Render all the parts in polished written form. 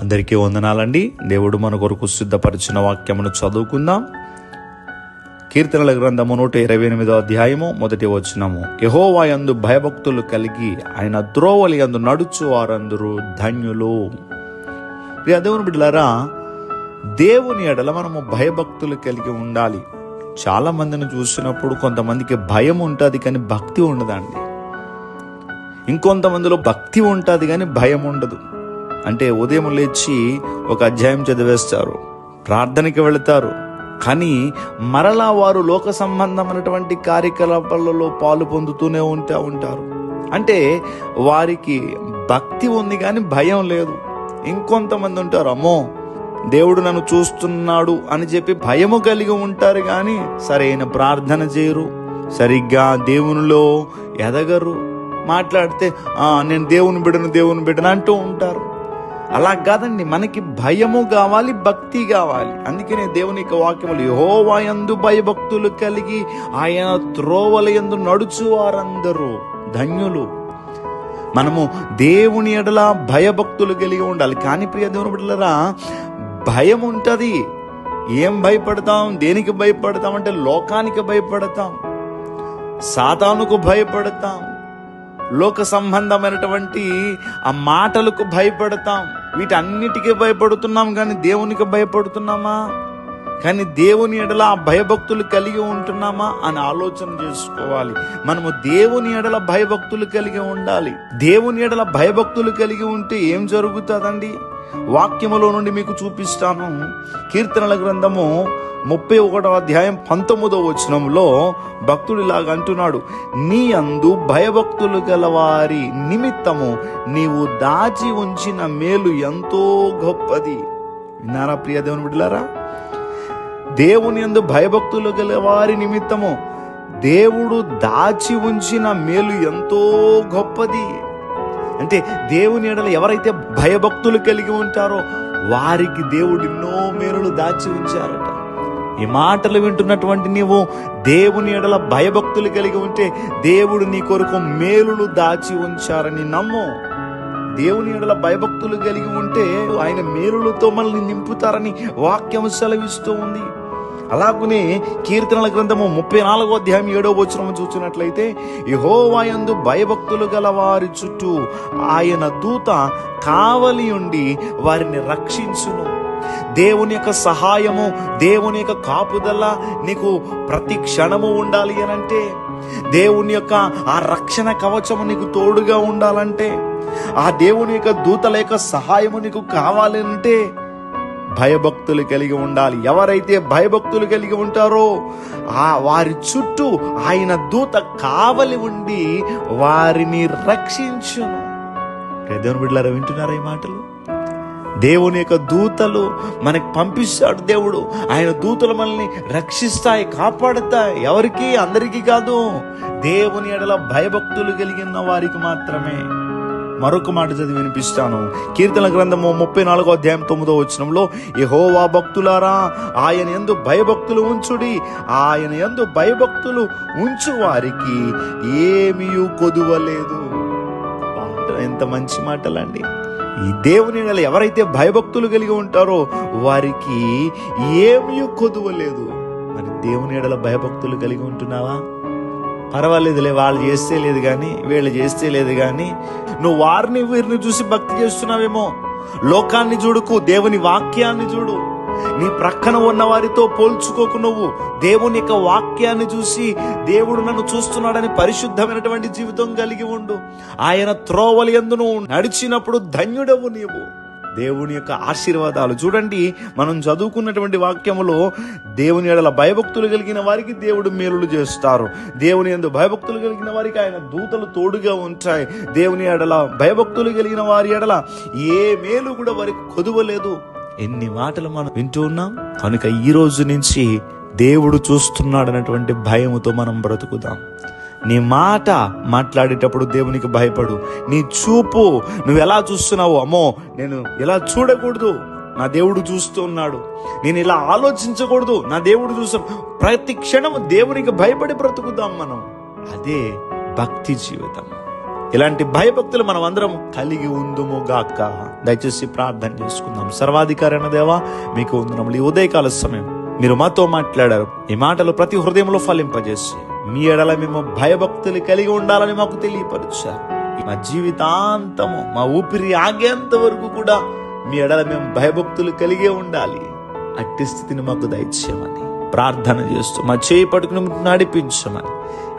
అందరికీ వందనాలండి. దేవుడు మన కొరకు సిద్ధపరిచిన వాక్యమును చదువుకుందాం. కీర్తనల గ్రంథము 128 అధ్యాయము 1 వచనము. యెహోవా యందు భయభక్తులు కలిగి ఆయన త్రోవల యందు నడుచు వారందరూ ధన్యులు. ప్రియ దేవుని బిడ్డలారా, దేవుని ఎడల మనము భయభక్తులు కలిగి ఉండాలి. చాలా మందిని చూసినప్పుడు కొంతమందికి భయం ఉంటుంది కానీ భక్తి ఉండదండి. ఇంకొంతమందిలో భక్తి ఉంటుంది కానీ భయం ఉండదు. అంటే ఉదయం లేచి ఒక అధ్యాయం చదివేస్తారు, ప్రార్థనకి వెళతారు, కానీ మరలా వారు లోక సంబంధమైనటువంటి కార్యకలాపాలలో పాలు పొందుతూనే ఉంటారు. అంటే వారికి భక్తి ఉంది కానీ భయం లేదు. ఇంకొంతమంది ఉంటారు, అమ్మో దేవుడు నన్ను చూస్తున్నాడు అని చెప్పి భయము కలిగి ఉంటారు కానీ సరైన ప్రార్థన చేయరు, సరిగ్గా దేవునిలో ఎదగరు. మాట్లాడితే నేను దేవుని బిడ్డను అంటూ ఉంటారు. అలా కాదండి, మనకి భయము కావాలి, భక్తి కావాలి. అందుకనే దేవుని యొక్క వాక్యములు యెహోవా యందు భయభక్తులు కలిగి ఆయన త్రోవల యందు నడుచు వారందరూ ధన్యులు. మనము దేవుని ఎడల భయభక్తులు కలిగి ఉండాలి. కానీ ప్రియ దేవుని బిడ్డలారా, భయం ఉంటుంది. ఏం భయపడతాం? దేనికి భయపడతాం అంటే లోకానికి భయపడతాం, సాతానుకు భయపడతాం, లోక సంబంధమైనటువంటి ఆ మాటలకు భయపడతాం. వీటన్నిటికీ భయపడుతున్నాం కానీ దేవునికి భయపడుతున్నామా? కానీ దేవుని ఎడల ఆ భయభక్తులు కలిగి ఉంటున్నామా అని ఆలోచన చేసుకోవాలి. మనము దేవుని ఎడల భయభక్తులు కలిగి ఉండాలి. దేవుని ఎడల భయభక్తులు కలిగి ఉంటే ఏం జరుగుతుందండి? వాక్యములో నుండి మీకు చూపిస్తాను. కీర్తనల గ్రంథము 31 అధ్యాయం 19 వచనంలో భక్తుడు ఇలాగ అంటున్నాడు, నీ యందు భయభక్తులు గల వారి నిమిత్తము నీవు దాచి ఉంచిన మేలు ఎంతో గొప్పది. విన్నారా ప్రియ దేవుని బిడ్డలారా? దేవుని యందు భయభక్తులు గల వారి నిమిత్తము దేవుడు దాచి ఉంచిన మేలు ఎంతో గొప్పది. అంటే దేవుని ఎడల ఎవరైతే భయభక్తులు కలిగి ఉంటారో వారికి దేవుడు ఎన్నో మేలులు దాచి ఉంచారట. ఈ మాటలు వింటున్నటువంటి నీవు దేవుని ఎడల భయభక్తులు కలిగి ఉంటే దేవుడు నీ కొరకు మేలులు దాచి ఉంచారని నమ్ము. దేవుని ఎడల భయభక్తులు కలిగి ఉంటే ఆయన మేలులతో మనల్ని నింపుతారని వాక్యం సెలవిస్తూ ఉంది. అలాగనే కీర్తనల గ్రంథము 34 అధ్యాయం 7వ వచనం చూసినట్లయితే, యెహోవా యందు భయభక్తులు గల వారి చుట్టూ ఆయన దూత కావలి ఉండి వారిని రక్షించును. దేవుని యొక్క సహాయము, దేవుని యొక్క కాపుదల నీకు ప్రతి క్షణము ఉండాలి అనంటే, దేవుని యొక్క ఆ రక్షణ కవచము నీకు తోడుగా ఉండాలంటే, ఆ దేవుని యొక్క దూతల యొక్క సహాయము నీకు కావాలంటే భయభక్తులు కలిగి ఉండాలి. ఎవరైతే భయభక్తులు కలిగి ఉంటారో వారి చుట్టూ ఆయన దూత కావలి ఉండి వారిని రక్షించును. దేవుని బిడ్డలారా, వింటున్నారా ఈ మాటలు? దేవుని యొక్క దూతలు మనకి పంపిస్తాడు దేవుడు. ఆయన దూతలు మనల్ని రక్షిస్తాయి, కాపాడుతాయి. ఎవరికి? అందరికీ కాదు, దేవుని ఎడల భయభక్తులు కలిగిన వారికి మాత్రమే. మరొక మాట చదివి వినిపిస్తాను. కీర్తన గ్రంథము 34 అధ్యాయం 9వ వచనంలో, యెహోవా భక్తులారా ఆయన యందు భయభక్తులు ఉంచుడి, ఆయన యందు భయభక్తులు ఉంచు వారికి ఏమీ కొదువలేదు. ఎంత మంచి మాటలండి! ఈ దేవుని ఎడల ఎవరైతే భయభక్తులు కలిగి ఉంటారో వారికి ఏమీ కొదువలేదు. మరి దేవుని ఎడల భయభక్తులు కలిగి ఉంటున్నావా? పర్వాలేదులే, వాళ్ళు చేస్తే లేదు కానీ, వీళ్ళు చేస్తే లేదు కానీ, నువ్వు వారిని వీరిని చూసి భక్తి చేస్తున్నావేమో. లోకాన్ని చూడుకు, దేవుని వాక్యాన్ని చూడు. నీ ప్రక్కన ఉన్న వారితో పోల్చుకోకు. నువ్వు దేవుని యొక్క వాక్యాన్ని చూసి దేవుడు నన్ను చూస్తున్నాడని పరిశుద్ధమైనటువంటి జీవితం కలిగి ఉండు. ఆయన త్రోవల యందు నువ్వు నడిచినప్పుడు ధన్యుడవు నీవు. దేవుని యొక్క ఆశీర్వాదాలు చూడండి. మనం చదువుకున్నటువంటి వాక్యములో దేవుని ఎడల భయభక్తులు కలిగిన వారికి దేవుడు మేలులు చేస్తారు. దేవుని యందు భయభక్తులు కలిగిన వారికి ఆయన దూతలు తోడుగా ఉంటాయి. దేవుని ఎడల భయభక్తులు కలిగిన వారి ఎడల ఏ మేలు కూడా వారికి కొదువలేదు. ఎన్ని మాటలు మనం వింటూ ఉన్నాం. కనుక ఈ రోజు నుంచి దేవుడు చూస్తున్నాడు అన్నటువంటి భయముతో మనం బ్రతుకుదాం. నీ మాట మాట్లాడేటప్పుడు దేవునికి భయపడు. నీ చూపు నువ్వు ఎలా చూస్తున్నావు, అమ్మో నేను ఇలా చూడకూడదు, నా దేవుడు చూస్తూ ఉన్నాడు, నేను ఇలా ఆలోచించకూడదు, నా దేవుడు చూస్తాడు. ప్రతి క్షణం దేవునికి భయపడి బ్రతుకుదాం మనం. అదే భక్తి జీవితం. ఇలాంటి భయభక్తులు మనం అందరం కలిగి ఉందుము గాక. దయచేసి ప్రార్థన చేసుకుందాం. సర్వాధికారి అయిన దేవా, మీకు వందనములు. ఈ ఉదయకాల సమయం మీరు మాతో మాట్లాడారు. ఈ మాటలు ప్రతి హృదయంలో ఫలింపజేసి మీ ఎడల మేము భయభక్తులు కలిగి ఉండాలని మాకు తెలియపరిచారు. మా జీవితాంతము, మా ఊపిరి ఆగేంత వరకు కూడా మీ ఎడల మేము భయభక్తులు కలిగే ఉండాలి. అట్టి స్థితిని మాకు దయచేయమని ప్రార్థన చేస్తూ మా చేయి పట్టుకుని నడిపించమని,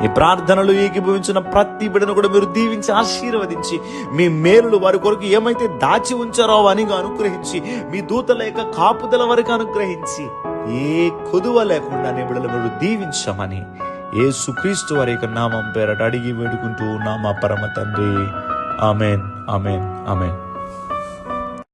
ఈ ప్రార్థనలు ఏకీభవించిన ప్రతి బిడ్డను కూడా మీరు దీవించి ఆశీర్వదించి, మీ మేలులు వారి కొరకు ఏమైతే దాచి ఉంచారో అని అనుగ్రహించి, మీ దూతల యొక్క కాపుదల వరకు అనుగ్రహించి, ఏ కొదువ లేకుండా నీ బిడ్డలు మీరు దీవించమని యేసుక్రీస్తు వారి యొక్క నామం పేరట అడిగి వేడుకుంటూ ఉన్నాం మా పరమ తండ్రి. Amen, amen, amen.